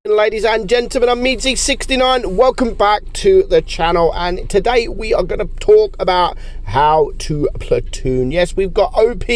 Ladies and gentlemen, I'm meadsy69. Welcome back to the channel, and today we are going to talk about how to platoon. Yes, we've got OP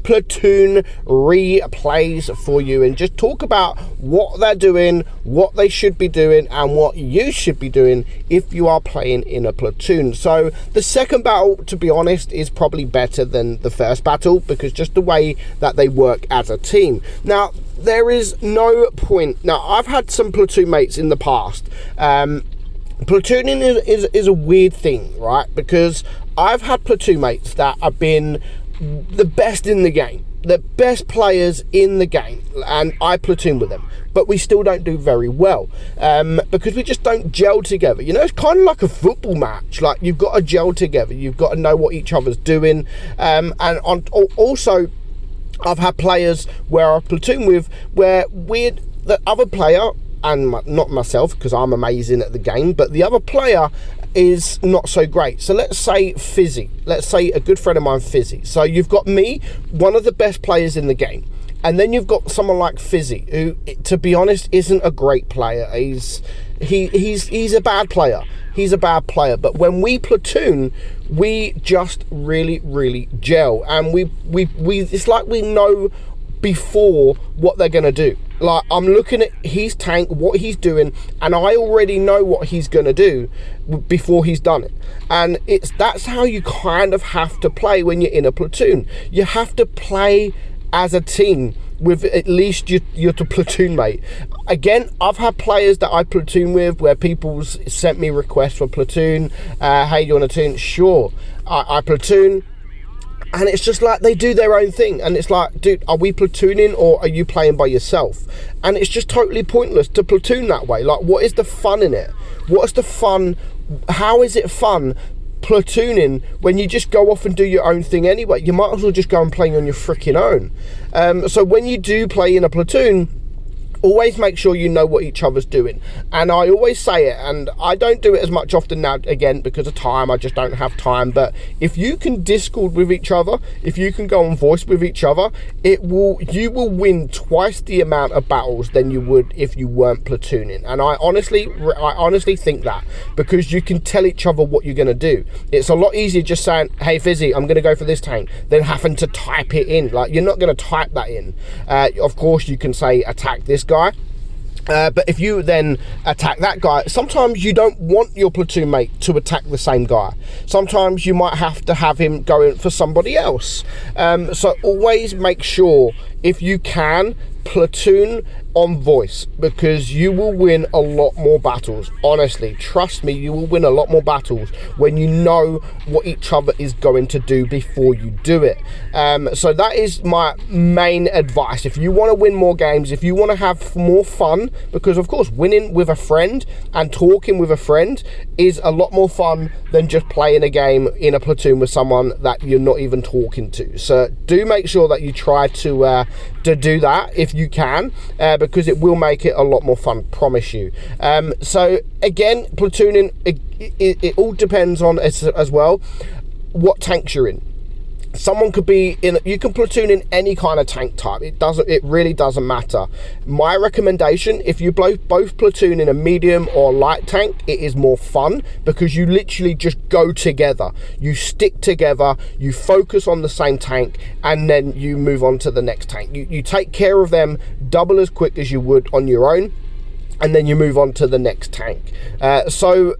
platoon replays for you, and just talk about what they're doing, what they should be doing, and what you should be doing if you are playing in a platoon. So the second battle, to be honest, is probably better than the first battle, because just the way that they work as a team. Now, there is no point. Now, I've had some platoon mates in the past. Platooning is a weird thing, right? Because I've had platoon mates that have been the best in the game, the best players in the game, and I platoon with them, but we still don't do very well, because we just don't gel together. You know, it's kind of like a football match. Like, you've got to gel together, you've got to know what each other's doing, and also I've had players where I platoon with where the other player, and not myself because I'm amazing at the game, but the other player is not so great. So let's say Fizzy, let's say a good friend of mine, Fizzy. So you've got me, one of the best players in the game, and then you've got someone like Fizzy, who, to be honest, isn't a great player. He's a bad player. He's a bad player. But when we platoon, we just really gel, and we it's like we know before what they're gonna do. Like, I'm looking at his tank, what he's doing, and I already know what he's gonna do before he's done it. And that's how you kind of have to play when you're in a platoon. You have to play as a team with at least your platoon mate. Again, I've had players that I platoon with where people sent me requests for platoon. Hey, you want to platoon? Sure. I platoon, and it's just like they do their own thing, and it's like, dude, are we platooning or are you playing by yourself? And it's just totally pointless to platoon that way. Like, what is the fun in it? What's the fun? How is it fun platooning when you just go off and do your own thing anyway? You might as well just go and play on your freaking own. So when you do play in a platoon, always make sure you know what each other's doing. And I always say it, and I don't do it as much often now, again, because of time. I just don't have time. But if you can Discord with each other, if you can go on voice with each other, you will win twice the amount of battles than you would if you weren't platooning. And I honestly think that, because you can tell each other what you're going to do. It's a lot easier just saying, hey Fizzy, I'm going to go for this tank, than having to type it in. Like, you're not going to type that in. Of course you can say attack this guy, but if you then attack that guy, sometimes you don't want your platoon mate to attack the same guy. Sometimes you might have to have him going for somebody else. So always make sure, if you can, platoon on voice, because you will win a lot more battles. Honestly, trust me, you will win a lot more battles when you know what each other is going to do before you do it. So that is my main advice. If you want to win more games, if you want to have more fun, because of course winning with a friend and talking with a friend is a lot more fun than just playing a game in a platoon with someone that you're not even talking to. So do make sure that you try to do that if you can, because it will make it a lot more fun, promise you. So again, platooning, it all depends on as well what tanks you're in. Someone could be in, you can platoon in any kind of tank type. It really doesn't matter. My recommendation, if you both platoon in a medium or light tank, it is more fun, because you literally just go together, you stick together, you focus on the same tank, and then you move on to the next tank. You take care of them double as quick as you would on your own, and then you move on to the next tank. So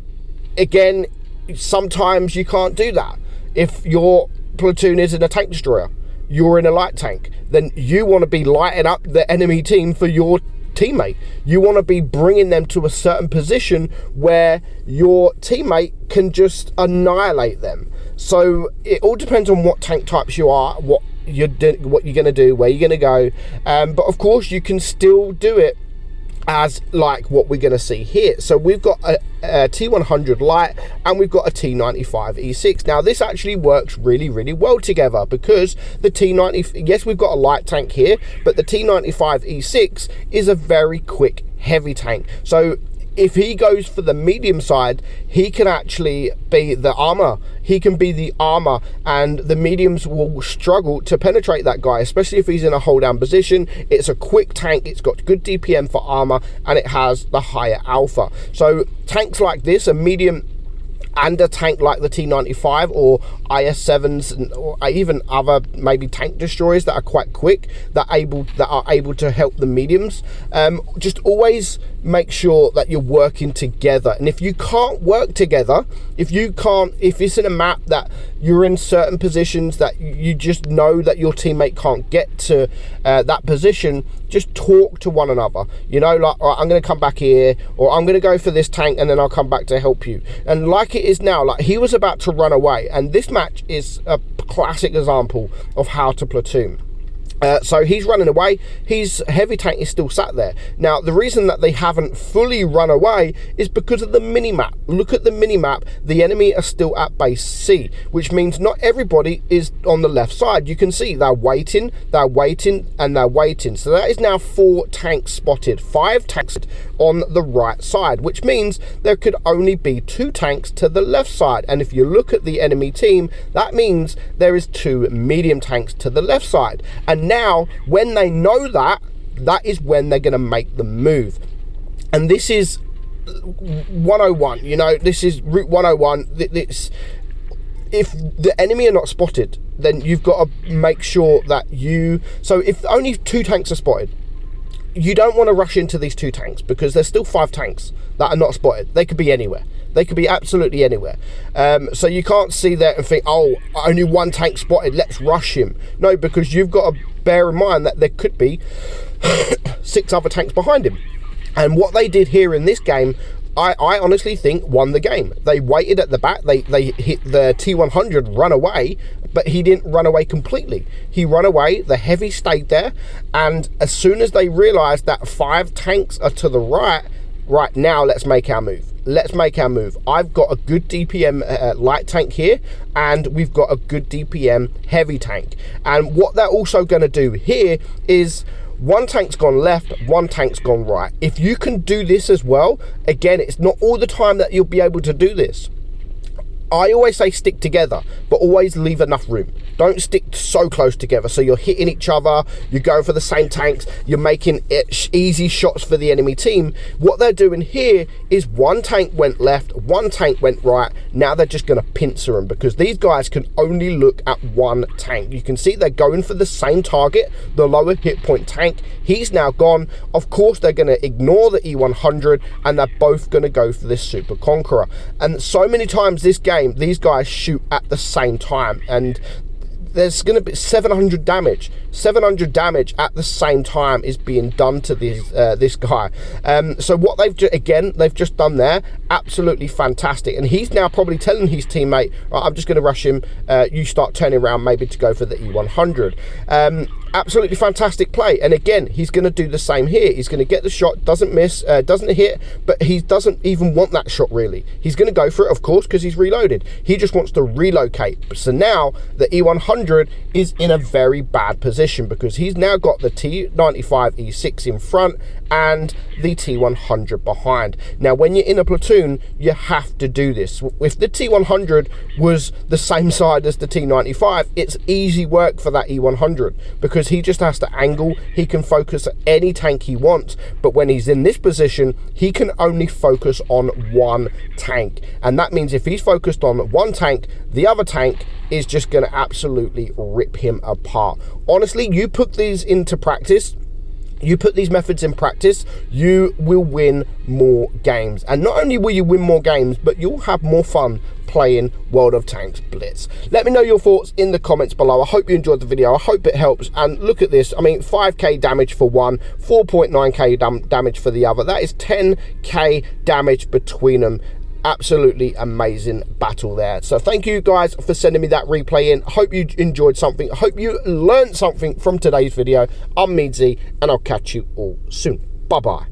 again, sometimes you can't do that. If your platoon is in a tank destroyer, you're in a light tank, then you want to be lighting up the enemy team for your teammate. You want to be bringing them to a certain position where your teammate can just annihilate them. So it all depends on what tank types you are, what you're going to do, where you're going to go, but of course you can still do it as like what we're going to see here. So we've got a T100 light, and we've got a T95 E6. Now this actually works really well together, because the T90, yes, we've got a light tank here, but the T95 E6 is a very quick heavy tank. So if he goes for the medium side, he can actually be the armor. He can be the armor, and the mediums will struggle to penetrate that guy, especially if he's in a hold down position. It's a quick tank, it's got good DPM for armor, and it has the higher alpha. So tanks like this, a medium and a tank like the T95 or IS-7s, or even other maybe tank destroyers that are quite quick, that are able to help the mediums, just always make sure that you're working together. And if you can't work together, if it's in a map that you're in certain positions that you just know that your teammate can't get to that position, just talk to one another. You know, like, all right, I'm going to come back here, or I'm going to go for this tank and then I'll come back to help you. And like it is now, like he was about to run away, and this match is a classic example of how to platoon. So he's running away, his heavy tank is still sat there. Now, the reason that they haven't fully run away is because of the mini-map. Look at the mini-map, the enemy are still at base C, which means not everybody is on the left side. You can see they're waiting, and they're waiting. So that is now 4 tanks spotted, 5 tanks on the right side, which means there could only be 2 tanks to the left side. And if you look at the enemy team, that means there is 2 medium tanks to the left side. And now, when they know that, that is when they're going to make the move. And this is 101, you know, this is route 101. If the enemy are not spotted, then you've got to make sure that so if only 2 tanks are spotted, you don't want to rush into these 2 tanks, because there's still 5 tanks that are not spotted. They could be anywhere. They could be absolutely anywhere. So you can't see that and think, oh, only 1 tank spotted, let's rush him. No, because you've got to bear in mind that there could be 6 other tanks behind him. And what they did here in this game, I honestly think won the game. They waited at the back, they hit the T100 run away, but he didn't run away completely. He ran away, the heavy stayed there, and as soon as they realized that 5 tanks are to the right now, let's make our move. Let's make our move. I've got a good DPM light tank here, and we've got a good DPM heavy tank. And what they're also going to do here is 1 tank's gone left, 1 tank's gone right. If you can do this as well, again, it's not all the time that you'll be able to do this. I always say stick together, but always leave enough room. Don't stick so close together so you're hitting each other, you're going for the same tanks, you're making easy shots for the enemy team. What they're doing here is 1 tank went left, 1 tank went right. Now they're just going to pincer them, because these guys can only look at 1 tank. You can see they're going for the same target, the lower hit point tank. He's now gone. Of course, they're going to ignore the E100, and they're both going to go for this Super Conqueror. And so many times this game, these guys shoot at the same time, and there's going to be 700 damage. 700 damage at the same time is being done to this guy. So what they've just done there, absolutely fantastic. And he's now probably telling his teammate, right, I'm just going to rush him. You start turning around maybe to go for the E100. Absolutely fantastic play. And again, he's going to do the same here. He's going to get the shot, doesn't miss, doesn't hit, but he doesn't even want that shot really. He's going to go for it, of course, because he's reloaded. He just wants to relocate. So now the E100 is in a very bad position, because he's now got the T95 E6 in front and the T100 behind. Now, when you're in a platoon, you have to do this. If the T100 was the same side as the T95, it's easy work for that E100, because he just has to angle, he can focus at any tank he wants. But when he's in this position, he can only focus on 1 tank. And that means if he's focused on 1 tank, the other tank is just going to absolutely rip him apart. Honestly, you put these into practice, you put these methods in practice, you will win more games. And not only will you win more games, but you'll have more fun playing World of Tanks Blitz. Let me know your thoughts in the comments below. I hope you enjoyed the video. I hope it helps. And look at this. I mean, 5k damage for one, 4.9k damage for the other. That is 10k damage between them. Absolutely amazing battle there. So thank you guys for sending me that replay in. Hope you enjoyed something. Hope you learned something from today's video. I'm Meadsy, and I'll catch you all soon. Bye bye.